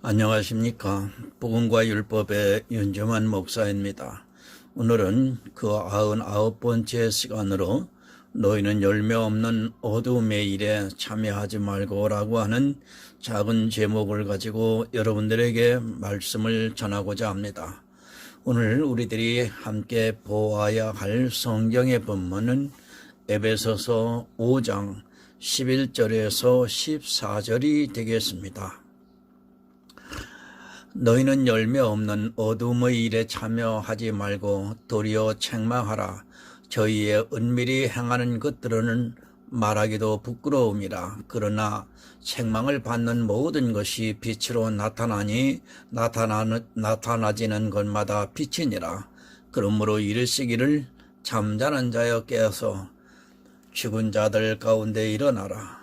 안녕하십니까. 복음과 율법의 윤정환 목사입니다. 오늘은 그 99번째 시간으로 너희는 열매 없는 어두움의 일에 참여하지 말고라고 하는 작은 제목을 가지고 여러분들에게 말씀을 전하고자 합니다. 오늘 우리들이 함께 보아야 할 성경의 본문은 에베소서 5장 11절에서 14절이 되겠습니다. 너희는 열매 없는 어둠의 일에 참여하지 말고 도리어 책망하라. 저희의 은밀히 행하는 것들은 말하기도 부끄러움이라. 그러나 책망을 받는 모든 것이 빛으로 나타나지는 것마다 빛이니라. 그러므로 이르시기를 잠자는 자여 깨어서 죽은 자들 가운데 일어나라.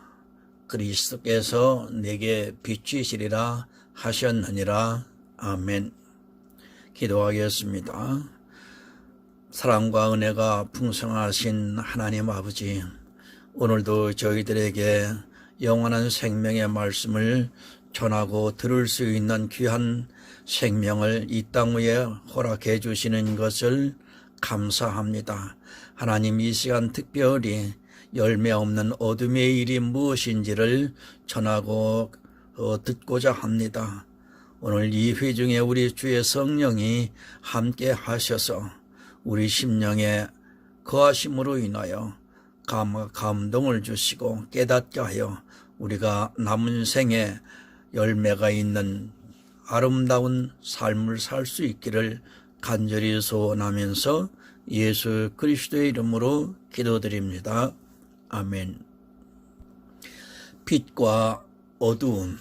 그리스도께서 내게 비추시리라 하셨느니라. 아멘. 기도하겠습니다. 사랑과 은혜가 풍성하신 하나님 아버지, 오늘도 저희들에게 영원한 생명의 말씀을 전하고 들을 수 있는 귀한 생명을 이 땅 위에 허락해 주시는 것을 감사합니다. 하나님, 이 시간 특별히 열매 없는 어둠의 일이 무엇인지를 전하고 듣고자 합니다. 오늘 이 회중에 우리 주의 성령이 함께 하셔서 우리 심령에 거하심으로 인하여 감동을 주시고 깨닫게 하여 우리가 남은 생에 열매가 있는 아름다운 삶을 살 수 있기를 간절히 소원하면서 예수 그리스도의 이름으로 기도드립니다. 아멘. 빛과 어두움,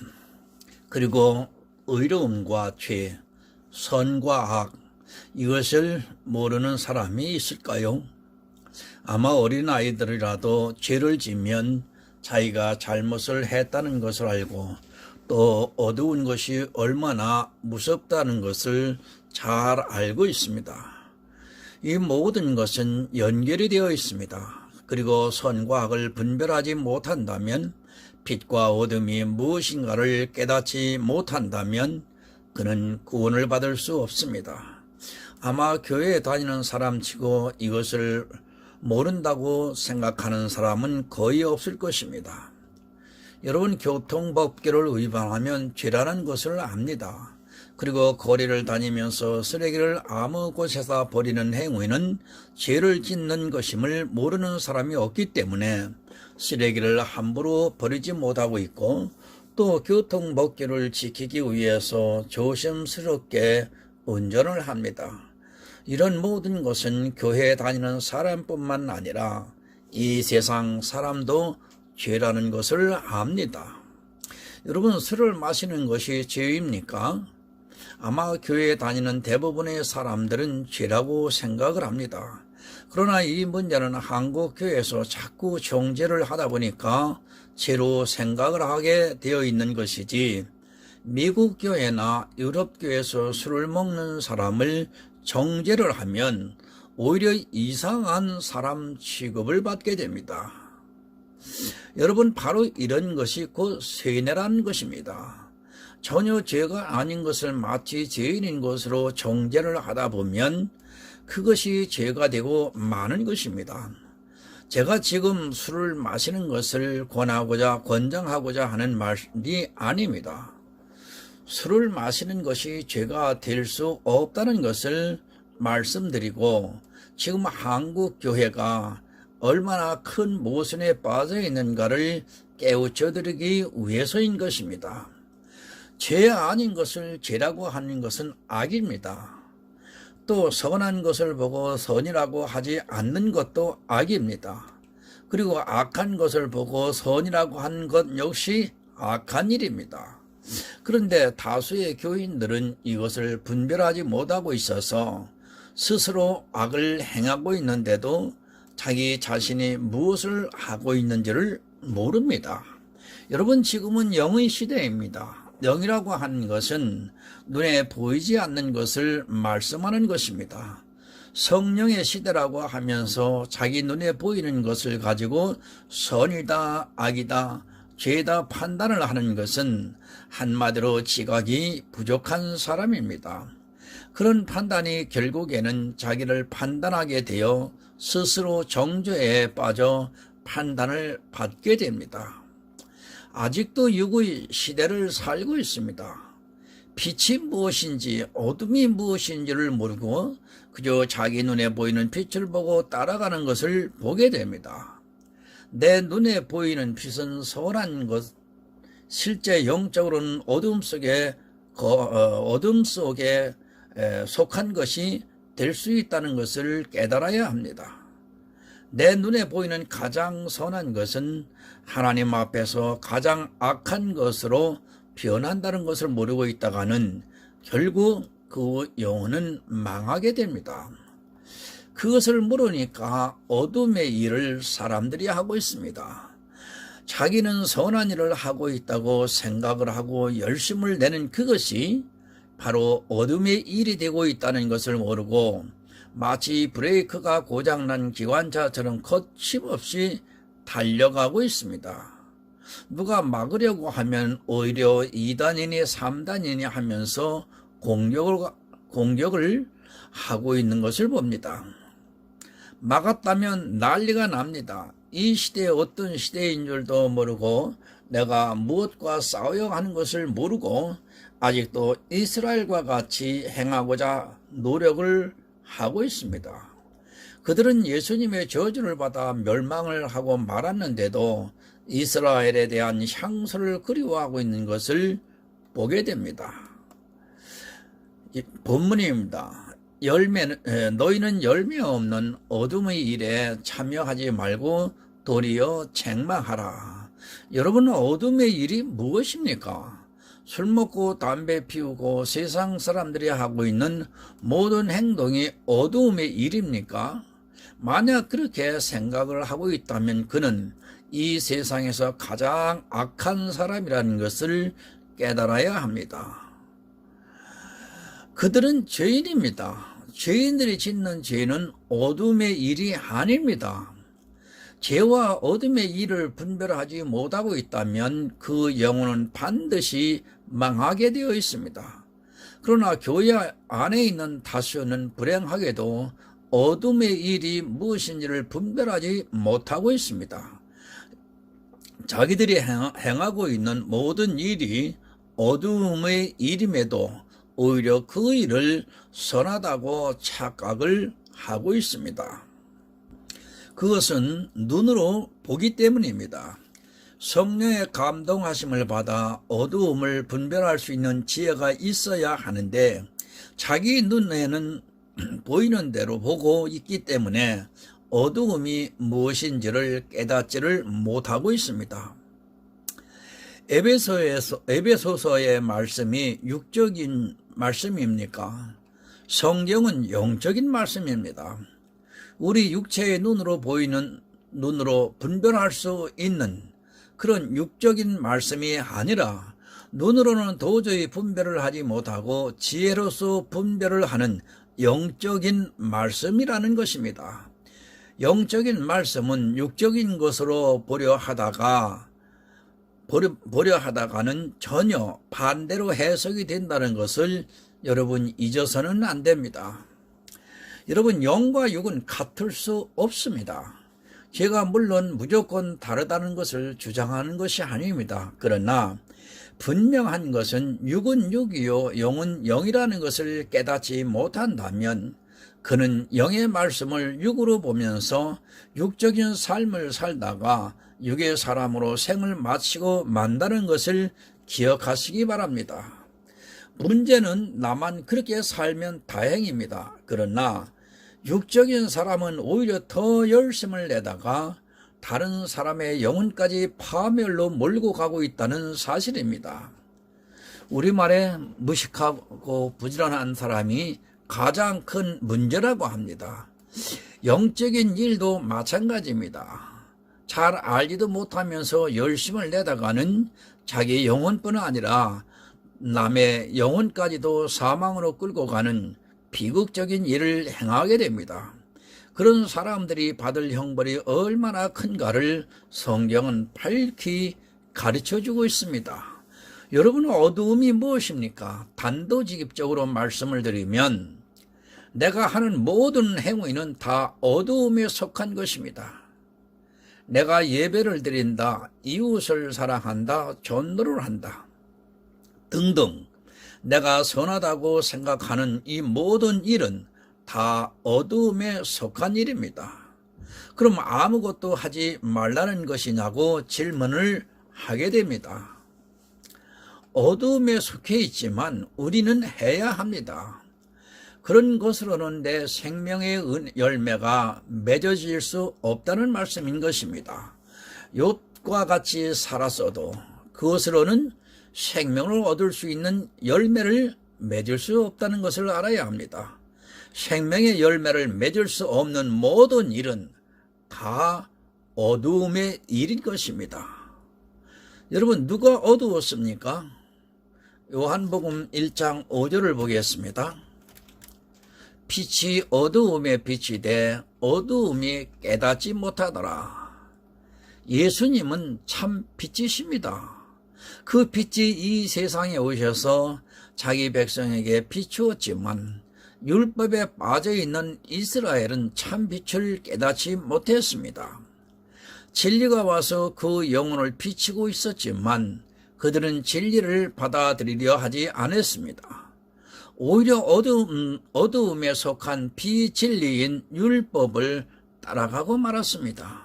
그리고 의로움과 죄, 선과 악, 이것을 모르는 사람이 있을까요? 아마 어린아이들이라도 죄를 지면 자기가 잘못을 했다는 것을 알고 또 어두운 것이 얼마나 무섭다는 것을 잘 알고 있습니다. 이 모든 것은 연결이 되어 있습니다. 그리고 선과 악을 분별하지 못한다면, 빛과 어둠이 무엇인가를 깨닫지 못한다면 그는 구원을 받을 수 없습니다. 아마 교회에 다니는 사람치고 이것을 모른다고 생각하는 사람은 거의 없을 것입니다. 여러분, 교통법규를 위반하면 죄라는 것을 압니다. 그리고 거리를 다니면서 쓰레기를 아무 곳에서 버리는 행위는 죄를 짓는 것임을 모르는 사람이 없기 때문에 쓰레기를 함부로 버리지 못하고 있고, 또 교통법규를 지키기 위해서 조심스럽게 운전을 합니다. 이런 모든 것은 교회에 다니는 사람뿐만 아니라 이 세상 사람도 죄라는 것을 압니다. 여러분, 술을 마시는 것이 죄입니까? 아마 교회에 다니는 대부분의 사람들은 죄라고 생각을 합니다. 그러나 이 문제는 한국 교회에서 자꾸 정죄를 하다 보니까 죄로 생각을 하게 되어 있는 것이지, 미국 교회나 유럽 교회에서 술을 먹는 사람을 정죄를 하면 오히려 이상한 사람 취급을 받게 됩니다. 여러분, 바로 이런 것이 곧 세뇌라는 것입니다. 전혀 죄가 아닌 것을 마치 죄인인 것으로 정죄를 하다 보면 그것이 죄가 되고 마는 것입니다. 제가 지금 술을 마시는 것을 권장하고자 하는 말이 아닙니다. 술을 마시는 것이 죄가 될 수 없다는 것을 말씀드리고, 지금 한국 교회가 얼마나 큰 모순에 빠져 있는가를 깨우쳐드리기 위해서인 것입니다. 죄 아닌 것을 죄라고 하는 것은 악입니다. 또 선한 것을 보고 선이라고 하지 않는 것도 악입니다. 그리고 악한 것을 보고 선이라고 하는 것 역시 악한 일입니다. 그런데 다수의 교인들은 이것을 분별하지 못하고 있어서 스스로 악을 행하고 있는데도 자기 자신이 무엇을 하고 있는지를 모릅니다. 여러분, 지금은 영의 시대입니다. 영이라고 하는 것은 눈에 보이지 않는 것을 말씀하는 것입니다. 성령의 시대라고 하면서 자기 눈에 보이는 것을 가지고 선이다, 악이다, 죄다 판단을 하는 것은 한마디로 지각이 부족한 사람입니다. 그런 판단이 결국에는 자기를 판단하게 되어 스스로 정죄에 빠져 판단을 받게 됩니다. 아직도 유구의 시대를 살고 있습니다. 빛이 무엇인지 어둠이 무엇인지를 모르고 그저 자기 눈에 보이는 빛을 보고 따라가는 것을 보게 됩니다. 내 눈에 보이는 빛은 선한 것, 실제 영적으로는 어둠 속에 속한 것이 될 수 있다는 것을 깨달아야 합니다. 내 눈에 보이는 가장 선한 것은 하나님 앞에서 가장 악한 것으로 변한다는 것을 모르고 있다가는 결국 그 영혼은 망하게 됩니다. 그것을 모르니까 어둠의 일을 사람들이 하고 있습니다. 자기는 선한 일을 하고 있다고 생각을 하고 열심을 내는 그것이 바로 어둠의 일이 되고 있다는 것을 모르고 마치 브레이크가 고장난 기관차처럼 거침없이 달려가고 있습니다. 누가 막으려고 하면 오히려 2단이니 3단이니 하면서 공격을 하고 있는 것을 봅니다. 막았다면 난리가 납니다. 이 시대에 어떤 시대인 줄도 모르고 내가 무엇과 싸워야 하는 것을 모르고 아직도 이스라엘과 같이 행하고자 노력을 하고 있습니다. 그들은 예수님의 저주를 받아 멸망을 하고 말았는데도 이스라엘에 대한 향수를 그리워하고 있는 것을 보게 됩니다. 본문입니다. 너희는 열매 없는 어둠의 일에 참여하지 말고 도리어 책망하라. 여러분, 어둠의 일이 무엇입니까? 술 먹고 담배 피우고 세상 사람들이 하고 있는 모든 행동이 어두움의 일입니까? 만약 그렇게 생각을 하고 있다면 그는 이 세상에서 가장 악한 사람이라는 것을 깨달아야 합니다. 그들은 죄인입니다. 죄인들이 짓는 죄는 어둠의 일이 아닙니다. 죄와 어둠의 일을 분별하지 못하고 있다면 그 영혼은 반드시 망하게 되어 있습니다. 그러나 교회 안에 있는 다수는 불행하게도 어둠의 일이 무엇인지를 분별하지 못하고 있습니다. 자기들이 행하고 있는 모든 일이 어둠의 일임에도 오히려 그 일을 선하다고 착각을 하고 있습니다. 그것은 눈으로 보기 때문입니다. 성령의 감동하심을 받아 어두움을 분별할 수 있는 지혜가 있어야 하는데 자기 눈에는 보이는 대로 보고 있기 때문에 어두움이 무엇인지를 깨닫지를 못하고 있습니다. 에베소서의 말씀이 육적인 말씀입니까? 성경은 영적인 말씀입니다. 우리 육체의 눈으로 보이는 눈으로 분별할 수 있는 그런 육적인 말씀이 아니라 눈으로는 도저히 분별을 하지 못하고 지혜로서 분별을 하는 영적인 말씀이라는 것입니다. 영적인 말씀은 육적인 것으로 보려 하다가는 전혀 반대로 해석이 된다는 것을 여러분 잊어서는 안 됩니다. 여러분, 영과 육은 같을 수 없습니다. 제가 물론 무조건 다르다는 것을 주장하는 것이 아닙니다. 그러나 분명한 것은 육은 육이요 영은 영이라는 것을 깨닫지 못한다면 그는 영의 말씀을 육으로 보면서 육적인 삶을 살다가 육의 사람으로 생을 마치고 만다는 것을 기억하시기 바랍니다. 문제는 나만 그렇게 살면 다행입니다. 그러나 육적인 사람은 오히려 더 열심을 내다가 다른 사람의 영혼까지 파멸로 몰고 가고 있다는 사실입니다. 우리말에 무식하고 부지런한 사람이 가장 큰 문제라고 합니다. 영적인 일도 마찬가지입니다. 잘 알지도 못하면서 열심을 내다가는 자기 영혼뿐 아니라 남의 영혼까지도 사망으로 끌고 가는 비극적인 일을 행하게 됩니다. 그런 사람들이 받을 형벌이 얼마나 큰가를 성경은 밝히 가르쳐주고 있습니다. 여러분, 어두움이 무엇입니까? 단도직입적으로 말씀을 드리면 내가 하는 모든 행위는 다 어두움에 속한 것입니다. 내가 예배를 드린다, 이웃을 사랑한다, 전도를 한다 등등 내가 선하다고 생각하는 이 모든 일은 다 어두움에 속한 일입니다. 그럼 아무것도 하지 말라는 것이냐고 질문을 하게 됩니다. 어두움에 속해 있지만 우리는 해야 합니다. 그런 것으로는 내 생명의 열매가 맺어질 수 없다는 말씀인 것입니다. 욥과 같이 살았어도 그것으로는 생명을 얻을 수 있는 열매를 맺을 수 없다는 것을 알아야 합니다. 생명의 열매를 맺을 수 없는 모든 일은 다 어두움의 일인 것입니다. 여러분, 누가 어두웠습니까? 요한복음 1장 5절을 보겠습니다. 빛이 어두움에 비치되 어두움이 깨닫지 못하더라. 예수님은 참 빛이십니다. 그 빛이 이 세상에 오셔서 자기 백성에게 비추었지만 율법에 빠져있는 이스라엘은 참 빛을 깨닫지 못했습니다. 진리가 와서 그 영혼을 비추고 있었지만 그들은 진리를 받아들이려 하지 않았습니다. 오히려 어두움에 속한 비진리인 율법을 따라가고 말았습니다.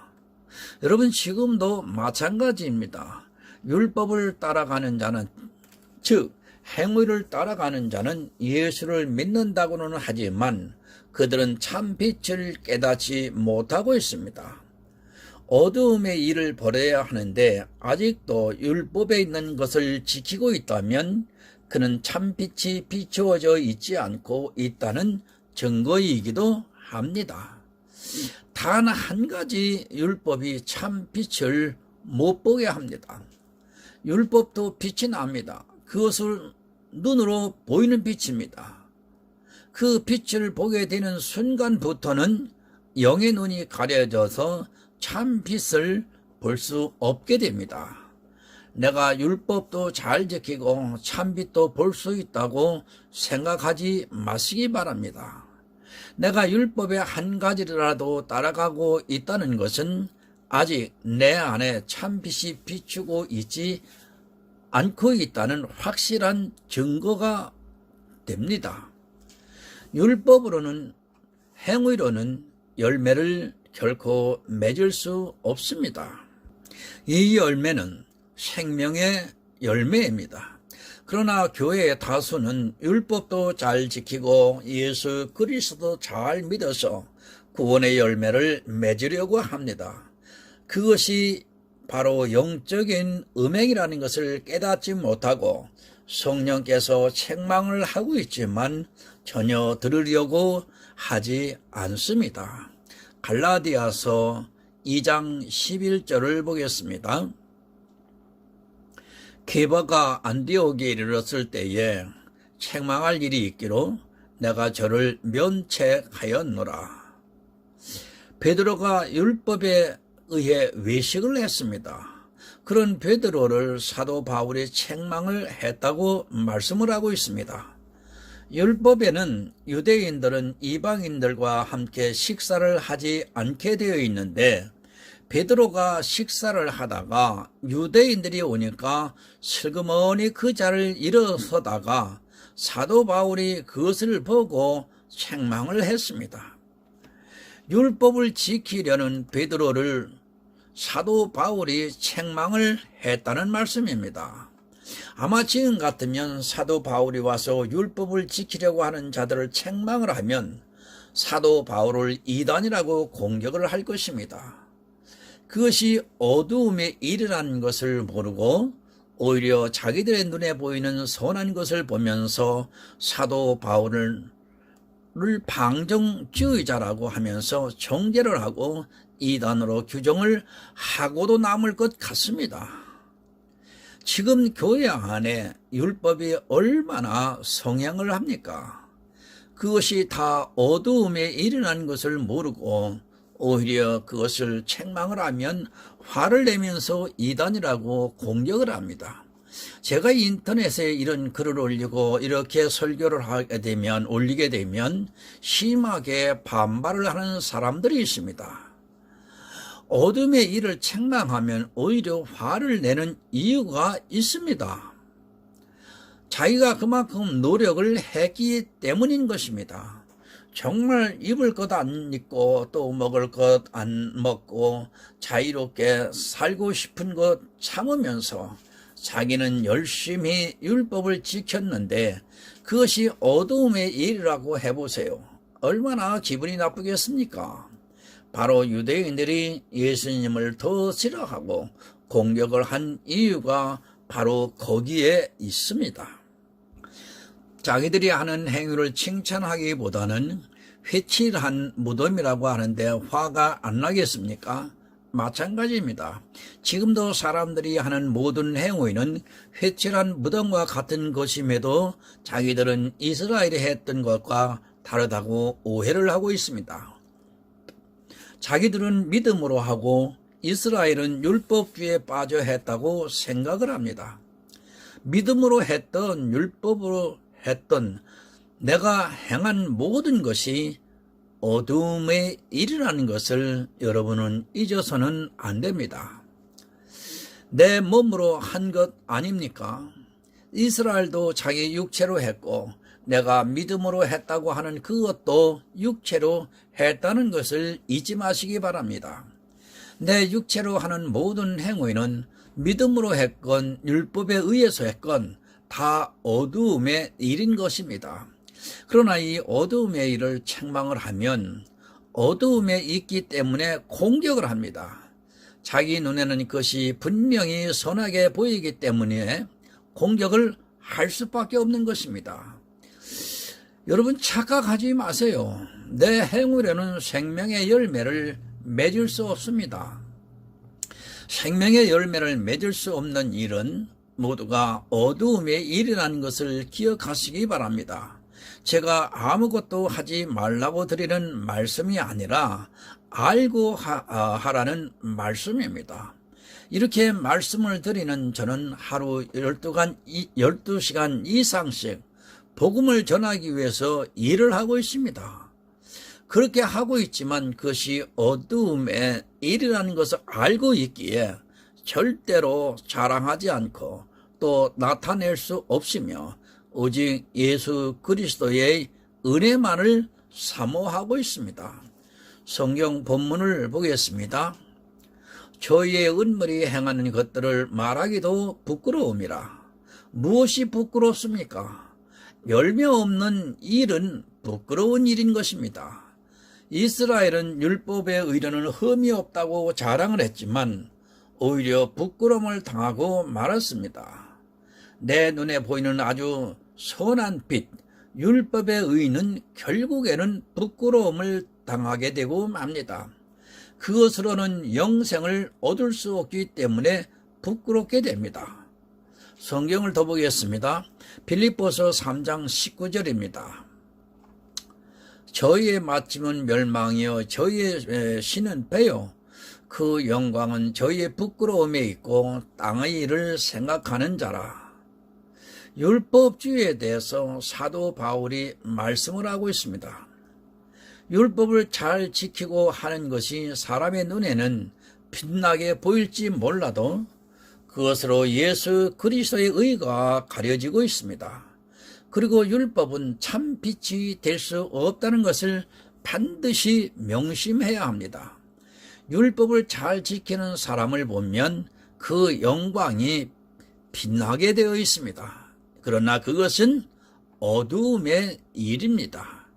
여러분, 지금도 마찬가지입니다. 율법을 따라가는 자는, 즉 행위를 따라가는 자는 예수를 믿는다고는 하지만 그들은 참 빛을 깨닫지 못하고 있습니다. 어두움의 일을 벌여야 하는데 아직도 율법에 있는 것을 지키고 있다면 그는 참빛이 비추어져 있지 않고 있다는 증거이기도 합니다. 단 한 가지 율법이 참빛을 못 보게 합니다. 율법도 빛이 납니다. 그것을 눈으로 보이는 빛입니다. 그 빛을 보게 되는 순간부터는 영의 눈이 가려져서 참빛을 볼 수 없게 됩니다. 내가 율법도 잘 지키고 참빛도 볼 수 있다고 생각하지 마시기 바랍니다. 내가 율법의 한 가지라도 따라가고 있다는 것은 아직 내 안에 참빛이 비추고 있지 않고 있다는 확실한 증거가 됩니다. 율법으로는, 행위로는 열매를 결코 맺을 수 없습니다. 이 열매는 생명의 열매입니다. 그러나 교회의 다수는 율법도 잘 지키고 예수 그리스도 잘 믿어서 구원의 열매를 맺으려고 합니다. 그것이 바로 영적인 음행이라는 것을 깨닫지 못하고 성령께서 책망을 하고 있지만 전혀 들으려고 하지 않습니다. 갈라디아서 2장 11절을 보겠습니다. 게바가 안디옥에 이르렀을 때에 책망할 일이 있기로 내가 저를 면책하였노라. 베드로가 율법에 의해 외식을 했습니다. 그런 베드로를 사도 바울이 책망을 했다고 말씀을 하고 있습니다. 율법에는 유대인들은 이방인들과 함께 식사를 하지 않게 되어 있는데 베드로가 식사를 하다가 유대인들이 오니까 슬그머니 그 자리를 일어서다가 사도 바울이 그것을 보고 책망을 했습니다. 율법을 지키려는 베드로를 사도 바울이 책망을 했다는 말씀입니다. 아마 지금 같으면 사도 바울이 와서 율법을 지키려고 하는 자들을 책망을 하면 사도 바울을 이단이라고 공격을 할 것입니다. 그것이 어두움에 일어난 것을 모르고 오히려 자기들의 눈에 보이는 선한 것을 보면서 사도 바울을 방정주의자라고 하면서 정죄를 하고 이단으로 규정을 하고도 남을 것 같습니다. 지금 교회 안에 율법이 얼마나 성향을 합니까? 그것이 다 어두움에 일어난 것을 모르고 오히려 그것을 책망을 하면 화를 내면서 이단이라고 공격을 합니다. 제가 인터넷에 이런 글을 올리고 이렇게 설교를 올리게 되면 심하게 반발을 하는 사람들이 있습니다. 어둠의 일을 책망하면 오히려 화를 내는 이유가 있습니다. 자기가 그만큼 노력을 했기 때문인 것입니다. 정말 입을 것 안 입고 또 먹을 것 안 먹고 자유롭게 살고 싶은 것 참으면서 자기는 열심히 율법을 지켰는데 그것이 어두움의 일이라고 해보세요. 얼마나 기분이 나쁘겠습니까? 바로 유대인들이 예수님을 더 싫어하고 공격을 한 이유가 바로 거기에 있습니다. 자기들이 하는 행위를 칭찬하기보다는 회칠한 무덤이라고 하는데 화가 안 나겠습니까? 마찬가지입니다. 지금도 사람들이 하는 모든 행위는 회칠한 무덤과 같은 것임에도 자기들은 이스라엘이 했던 것과 다르다고 오해를 하고 있습니다. 자기들은 믿음으로 하고 이스라엘은 율법주의에 빠져 했다고 생각을 합니다. 믿음으로 했던 율법으로 했던 내가 행한 모든 것이 어둠의 일이라는 것을 여러분은 잊어서는 안 됩니다. 내 몸으로 한 것 아닙니까? 이스라엘도 자기 육체로 했고 내가 믿음으로 했다고 하는 그것도 육체로 했다는 것을 잊지 마시기 바랍니다. 내 육체로 하는 모든 행위는 믿음으로 했건 율법에 의해서 했건 다 어두움의 일인 것입니다. 그러나 이 어두움의 일을 책망을 하면 어두움에 있기 때문에 공격을 합니다. 자기 눈에는 그것이 분명히 선하게 보이기 때문에 공격을 할 수밖에 없는 것입니다. 여러분 착각하지 마세요. 내 행위로는 생명의 열매를 맺을 수 없습니다. 생명의 열매를 맺을 수 없는 일은 모두가 어두움의 일이라는 것을 기억하시기 바랍니다. 제가 아무것도 하지 말라고 드리는 말씀이 아니라 알고 하라는 말씀입니다. 이렇게 말씀을 드리는 저는 하루 12시간 이상씩 복음을 전하기 위해서 일을 하고 있습니다. 그렇게 하고 있지만 그것이 어두움의 일이라는 것을 알고 있기에 절대로 자랑하지 않고 또 나타낼 수 없으며 오직 예수 그리스도의 은혜만을 사모하고 있습니다. 성경 본문을 보겠습니다. 저희의 은물이 행하는 것들을 말하기도 부끄러움이라. 무엇이 부끄럽습니까? 열매 없는 일은 부끄러운 일인 것입니다. 이스라엘은 율법에 의뢰는 흠이 없다고 자랑을 했지만 오히려 부끄러움을 당하고 말았습니다. 내 눈에 보이는 아주 선한 빛, 율법의 의는 결국에는 부끄러움을 당하게 되고 맙니다. 그것으로는 영생을 얻을 수 없기 때문에 부끄럽게 됩니다. 성경을 더 보겠습니다. 빌립보서 3장 19절입니다. 저희의 마침은 멸망이요 저희의 신은 배요 그 영광은 저희의 부끄러움에 있고 땅의 일을 생각하는 자라. 율법주의에 대해서 사도 바울이 말씀을 하고 있습니다. 율법을 잘 지키고 하는 것이 사람의 눈에는 빛나게 보일지 몰라도 그것으로 예수 그리스도의 의가 가려지고 있습니다. 그리고 율법은 참 빛이 될 수 없다는 것을 반드시 명심해야 합니다. 율법을 잘 지키는 사람을 보면 그 영광이 빛나게 되어 있습니다. 그러나 그것은 어두움의 일입니다.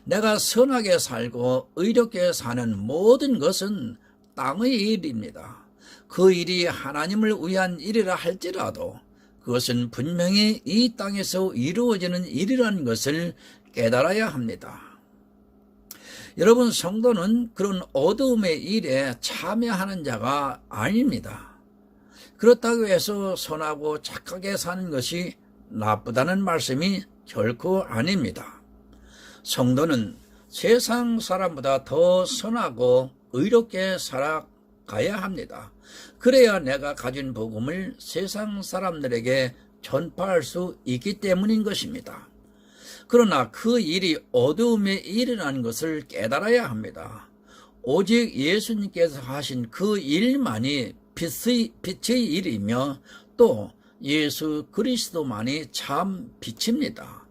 내가 선하게 살고 의롭게 사는 모든 것은 땅의 일입니다. 그 일이 하나님을 위한 일이라 할지라도 그것은 분명히 이 땅에서 이루어지는 일이라는 것을 깨달아야 합니다. 여러분, 성도는 그런 어두움의 일에 참여하는 자가 아닙니다. 그렇다고 해서 선하고 착하게 사는 것이 나쁘다는 말씀이 결코 아닙니다. 성도는 세상 사람보다 더 선하고 의롭게 살아가야 합니다. 그래야 내가 가진 복음을 세상 사람들에게 전파할 수 있기 때문인 것입니다. 그러나 그 일이 어두움에 일어나는 것을 깨달아야 합니다. 오직 예수님께서 하신 그 일만이 빛의 일이며 또 예수 그리스도만이 참 빛입니다.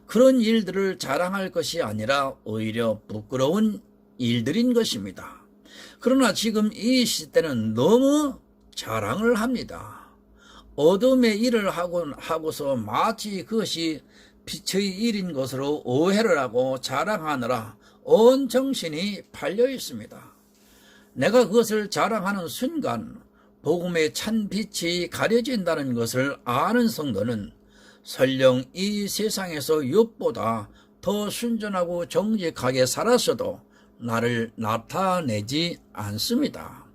그런 일들을 자랑할 것이 아니라 오히려 부끄러운 일들인 것입니다. 그러나 지금 이 시대는 너무 자랑을 합니다. 어둠의 일을 하고서 마치 그것이 빛의 일인 것으로 오해를 하고 자랑하느라 온 정신이 팔려 있습니다. 내가 그것을 자랑하는 순간 복음의 찬 빛이 가려진다는 것을 아는 성도는 설령 이 세상에서 욥보다 더 순전하고 정직하게 살았어도 나를 나타내지 않습니다.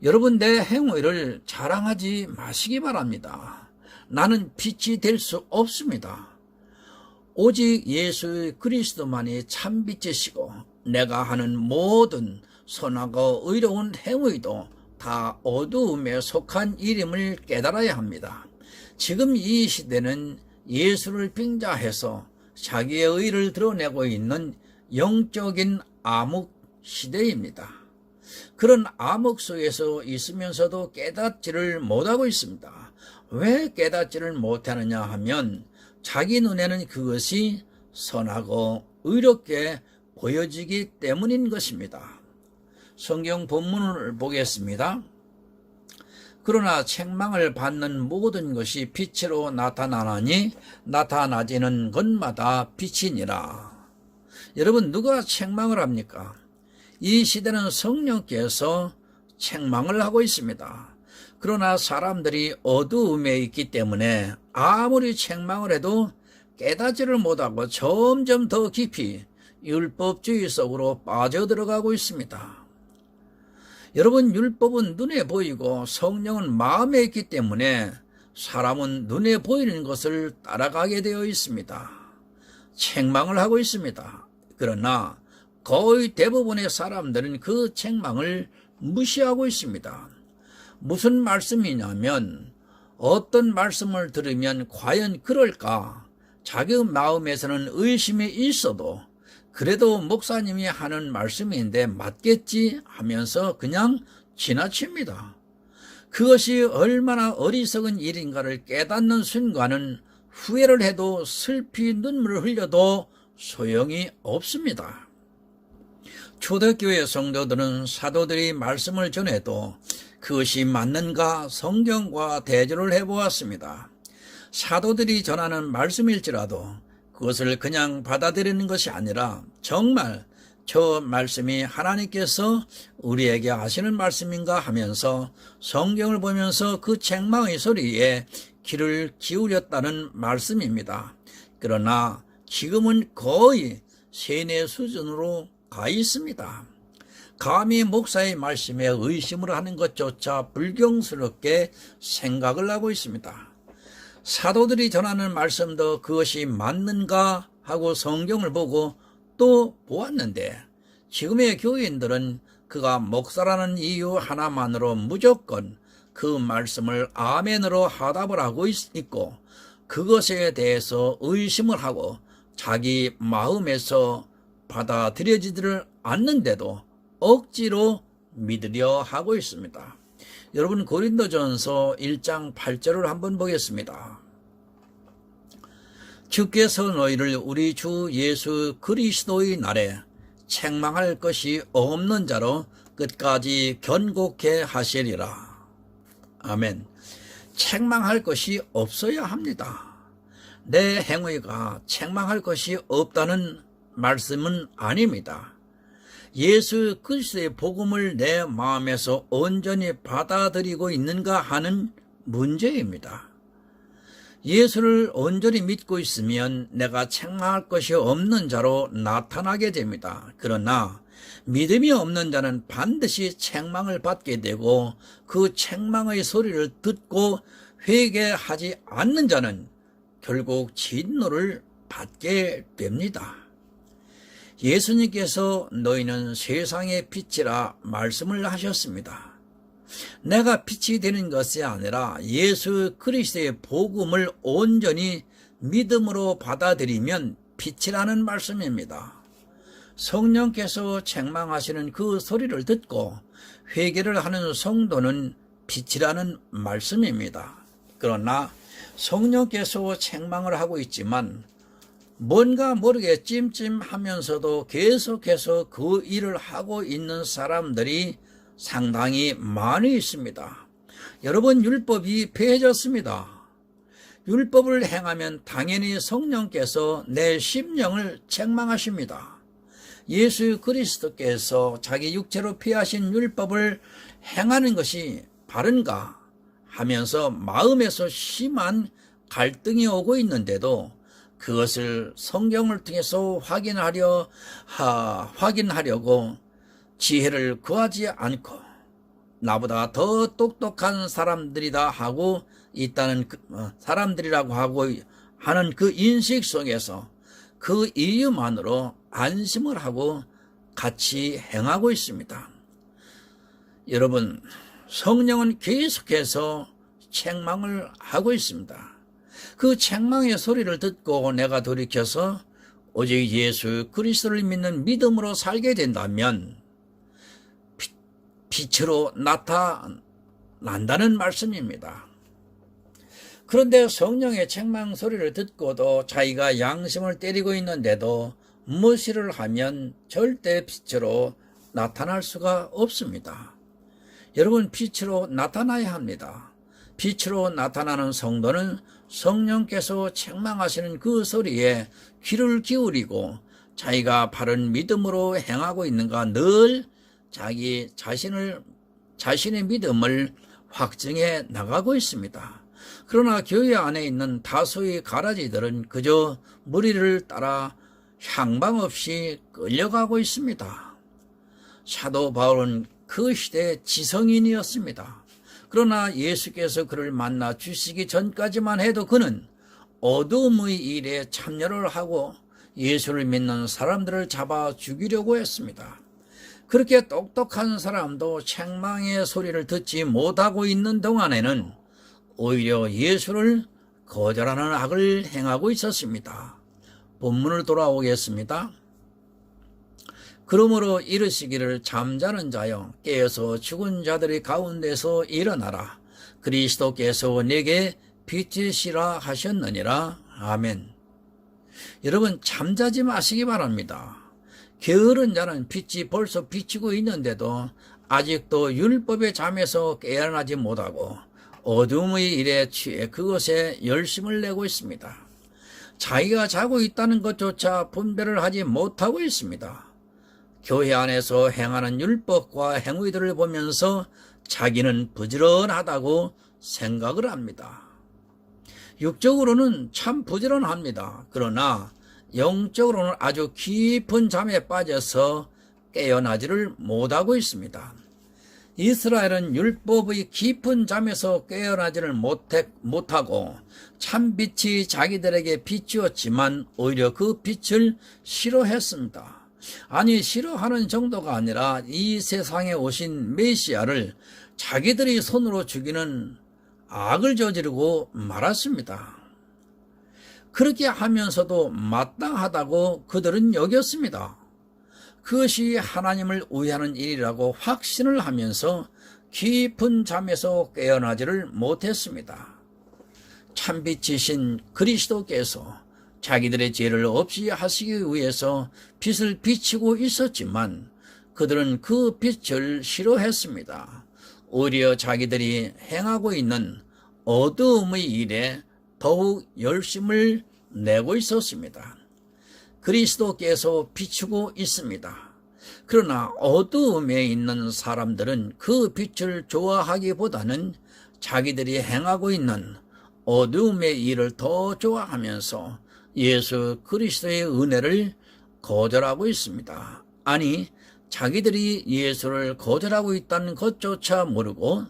여러분, 내 행위를 자랑하지 마시기 바랍니다. 나는 빛이 될 수 없습니다. 오직 예수 그리스도만이 참빛이시고 내가 하는 모든 선하고 의로운 행위도 다 어두움에 속한 일임을 깨달아야 합니다. 지금 이 시대는 예수를 빙자해서 자기의 의를 드러내고 있는 영적인 암흑 시대입니다. 그런 암흑 속에서 있으면서도 깨닫지를 못하고 있습니다. 왜 깨닫지를 못하느냐 하면 자기 눈에는 그것이 선하고 의롭게 보여지기 때문인 것입니다. 성경 본문을 보겠습니다. 그러나 책망을 받는 모든 것이 빛으로 나타나나니 나타나지는 것마다 빛이니라. 여러분, 누가 책망을 합니까? 이 시대는 성령께서 책망을 하고 있습니다. 그러나 사람들이 어두움에 있기 때문에 아무리 책망을 해도 깨닫지를 못하고 점점 더 깊이 율법주의 속으로 빠져들어가고 있습니다. 여러분, 율법은 눈에 보이고 성령은 마음에 있기 때문에 사람은 눈에 보이는 것을 따라가게 되어 있습니다. 책망을 하고 있습니다. 그러나 거의 대부분의 사람들은 그 책망을 무시하고 있습니다. 무슨 말씀이냐면 어떤 말씀을 들으면 과연 그럴까? 자기 마음에서는 의심이 있어도 그래도 목사님이 하는 말씀인데 맞겠지 하면서 그냥 지나칩니다. 그것이 얼마나 어리석은 일인가를 깨닫는 순간은 후회를 해도 슬피 눈물을 흘려도 소용이 없습니다. 초대교회 성도들은 사도들이 말씀을 전해도 그것이 맞는가 성경과 대조를 해보았습니다. 사도들이 전하는 말씀일지라도 그것을 그냥 받아들이는 것이 아니라 정말 저 말씀이 하나님께서 우리에게 하시는 말씀인가 하면서 성경을 보면서 그 책망의 소리에 귀를 기울였다는 말씀입니다. 그러나 지금은 거의 세뇌 수준으로 가 있습니다. 감히 목사의 말씀에 의심을 하는 것조차 불경스럽게 생각을 하고 있습니다. 사도들이 전하는 말씀도 그것이 맞는가 하고 성경을 보고 또 보았는데 지금의 교인들은 그가 목사라는 이유 하나만으로 무조건 그 말씀을 아멘으로 화답을 하고 있고 그것에 대해서 의심을 하고 자기 마음에서 받아들여지지를 않는데도 억지로 믿으려 하고 있습니다. 여러분, 고린도전서 1장 8절을 한번 보겠습니다. 주께서 너희를 우리 주 예수 그리스도의 날에 책망할 것이 없는 자로 끝까지 견고케 하시리라. 아멘. 책망할 것이 없어야 합니다. 내 행위가 책망할 것이 없다는 말씀은 아닙니다. 예수 그리스도의 복음을 내 마음에서 온전히 받아들이고 있는가 하는 문제입니다. 예수를 온전히 믿고 있으면 내가 책망할 것이 없는 자로 나타나게 됩니다. 그러나 믿음이 없는 자는 반드시 책망을 받게 되고 그 책망의 소리를 듣고 회개하지 않는 자는 결국 진노를 받게 됩니다. 예수님께서 너희는 세상의 빛이라 말씀을 하셨습니다. 내가 빛이 되는 것이 아니라 예수 그리스도의 복음을 온전히 믿음으로 받아들이면 빛이라는 말씀입니다. 성령께서 책망하시는 그 소리를 듣고 회개를 하는 성도는 빛이라는 말씀입니다. 그러나 성령께서 책망을 하고 있지만 뭔가 모르게 찜찜하면서도 계속해서 그 일을 하고 있는 사람들이 상당히 많이 있습니다. 여러분, 율법이 폐해졌습니다. 율법을 행하면 당연히 성령께서 내 심령을 책망하십니다. 예수 그리스도께서 자기 육체로 피하신 율법을 행하는 것이 바른가 하면서 마음에서 심한 갈등이 오고 있는데도 그것을 성경을 통해서 확인하려고 지혜를 구하지 않고 나보다 더 똑똑한 사람들이다 하고 있다는 사람들이라고 하는 그 인식 속에서 그 이유만으로 안심을 하고 같이 행하고 있습니다. 여러분, 성령은 계속해서 책망을 하고 있습니다. 그 책망의 소리를 듣고 내가 돌이켜서 오직 예수 그리스도를 믿는 믿음으로 살게 된다면 빛으로 나타난다는 말씀입니다. 그런데 성령의 책망 소리를 듣고도 자기가 양심을 때리고 있는데도 무시를 하면 절대 빛으로 나타날 수가 없습니다. 여러분, 빛으로 나타나야 합니다. 빛으로 나타나는 성도는 성령께서 책망하시는 그 소리에 귀를 기울이고 자기가 바른 믿음으로 행하고 있는가 늘 자신의 믿음을 확증해 나가고 있습니다. 그러나 교회 안에 있는 다수의 가라지들은 그저 무리를 따라 향방 없이 끌려가고 있습니다. 사도 바울은 그 시대의 지성인이었습니다. 그러나 예수께서 그를 만나 주시기 전까지만 해도 그는 어둠의 일에 참여를 하고 예수를 믿는 사람들을 잡아 죽이려고 했습니다. 그렇게 똑똑한 사람도 책망의 소리를 듣지 못하고 있는 동안에는 오히려 예수를 거절하는 악을 행하고 있었습니다. 본문을 돌아오겠습니다. 그러므로 이르시기를 잠자는 자여 깨어서 죽은 자들의 가운데서 일어나라. 그리스도께서 내게 빛이시라 하셨느니라. 아멘. 여러분, 잠자지 마시기 바랍니다. 게으른 자는 빛이 벌써 비치고 있는데도 아직도 율법의 잠에서 깨어나지 못하고 어둠의 일에 취해 그것에 열심을 내고 있습니다. 자기가 자고 있다는 것조차 분별을 하지 못하고 있습니다. 교회 안에서 행하는 율법과 행위들을 보면서 자기는 부지런하다고 생각을 합니다. 육적으로는 참 부지런합니다. 그러나 영적으로는 아주 깊은 잠에 빠져서 깨어나지를 못하고 있습니다. 이스라엘은 율법의 깊은 잠에서 깨어나지를 못하고 참빛이 자기들에게 비추었지만 오히려 그 빛을 싫어했습니다. 아니, 싫어하는 정도가 아니라 이 세상에 오신 메시아를 자기들이 손으로 죽이는 악을 저지르고 말았습니다. 그렇게 하면서도 마땅하다고 그들은 여겼습니다. 그것이 하나님을 위하는 일이라고 확신을 하면서 깊은 잠에서 깨어나지를 못했습니다. 참빛이신 그리스도께서 자기들의 죄를 없이 하시기 위해서 빛을 비치고 있었지만 그들은 그 빛을 싫어했습니다. 오히려 자기들이 행하고 있는 어두움의 일에 더욱 열심을 내고 있었습니다. 그리스도께서 비추고 있습니다. 그러나 어두움에 있는 사람들은 그 빛을 좋아하기보다는 자기들이 행하고 있는 어두움의 일을 더 좋아하면서 예수 그리스도의 은혜를 거절하고 있습니다. 아니, 자기들이 예수를 거절하고 있다는 것조차 모르고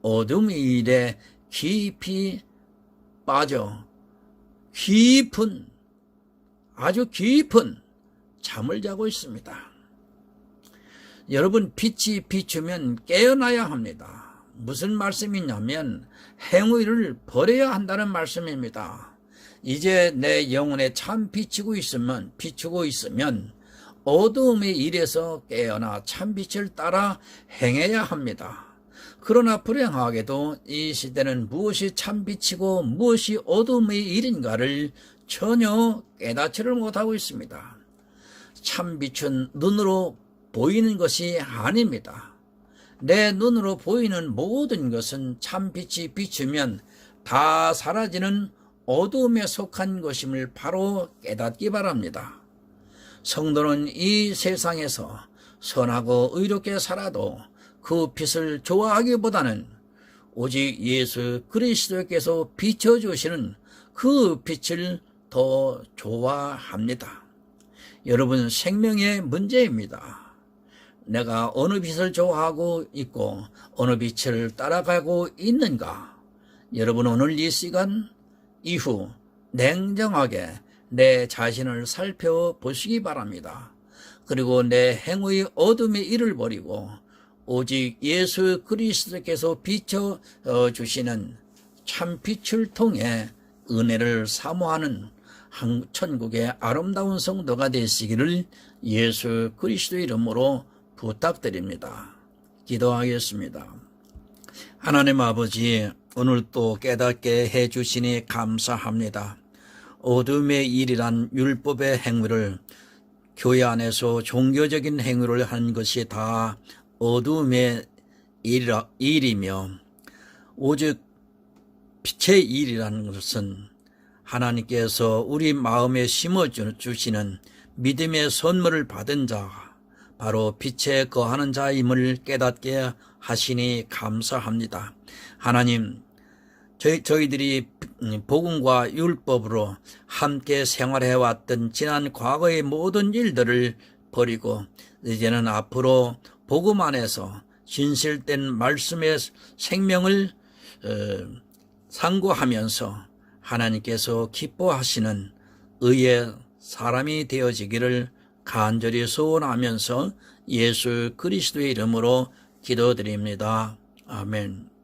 어둠의 일에 깊이 빠져 아주 깊은 잠을 자고 있습니다. 여러분, 빛이 비추면 깨어나야 합니다. 무슨 말씀이냐면 행위를 버려야 한다는 말씀입니다. 이제 내 영혼에 참 비추고 있으면 어두움의 일에서 깨어나 참빛을 따라 행해야 합니다. 그러나 불행하게도 이 시대는 무엇이 참빛이고 무엇이 어두움의 일인가를 전혀 깨닫지를 못하고 있습니다. 참빛은 눈으로 보이는 것이 아닙니다. 내 눈으로 보이는 모든 것은 참빛이 비추면 다 사라지는 어두움에 속한 것임을 바로 깨닫기 바랍니다. 성도는 이 세상에서 선하고 의롭게 살아도 그 빛을 좋아하기보다는 오직 예수 그리스도께서 비춰주시는 그 빛을 더 좋아합니다. 여러분, 생명의 문제입니다. 내가 어느 빛을 좋아하고 있고 어느 빛을 따라가고 있는가? 여러분, 오늘 이 시간 이후 냉정하게 내 자신을 살펴보시기 바랍니다. 그리고 내 행위의 어둠의 일을 버리고 오직 예수 그리스도께서 비춰주시는 참빛을 통해 은혜를 사모하는 천국의 아름다운 성도가 되시기를 예수 그리스도의 이름으로 부탁드립니다. 기도하겠습니다. 하나님 아버지, 오늘 또 깨닫게 해주시니 감사합니다. 어둠의 일이란 율법의 행위를 교회 안에서 종교적인 행위를 하는 것이 다 어둠의 일이며 오직 빛의 일이라는 것은 하나님께서 우리 마음에 심어주시는 믿음의 선물을 받은 자, 바로 빛에 거하는 자임을 깨닫게 하시니 감사합니다. 하나님, 저희들이 복음과 율법으로 함께 생활해왔던 지난 과거의 모든 일들을 버리고 이제는 앞으로 복음 안에서 진실된 말씀의 생명을 상고하면서 하나님께서 기뻐하시는 의의 사람이 되어지기를 간절히 소원하면서 예수 그리스도의 이름으로 기도드립니다. 아멘.